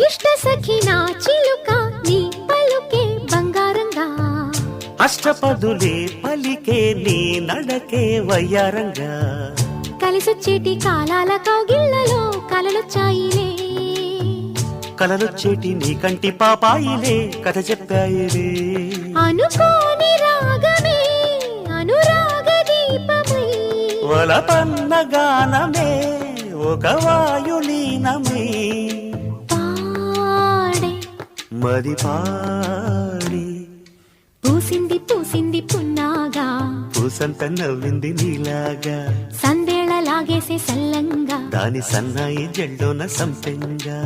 ఇష్ట సఖి నా చిలుక నీ పలుకే బంగారంగా అష్టపదులే పలికే నీ నడకే వయ్యారంగా కలిసొచ్చేటి కాలాల కౌగిళ్లలో కలలొచ్చాయిలే కలలొచ్చేటి నీ కంటి పాపాయిలే కథ చెప్పాయిలే అనుకోని రాగమే అనురాగ దీపమై వలపన్న గానమే ఒక వాయులీనమే పాడే మది పాడి పూసింది పూసింది పున్నాగా పూసంత నవ్వింది నీలాగా సందేళ లాగేసే సల్లంగా దాని సన్నాయి జెండోన సంపెంగా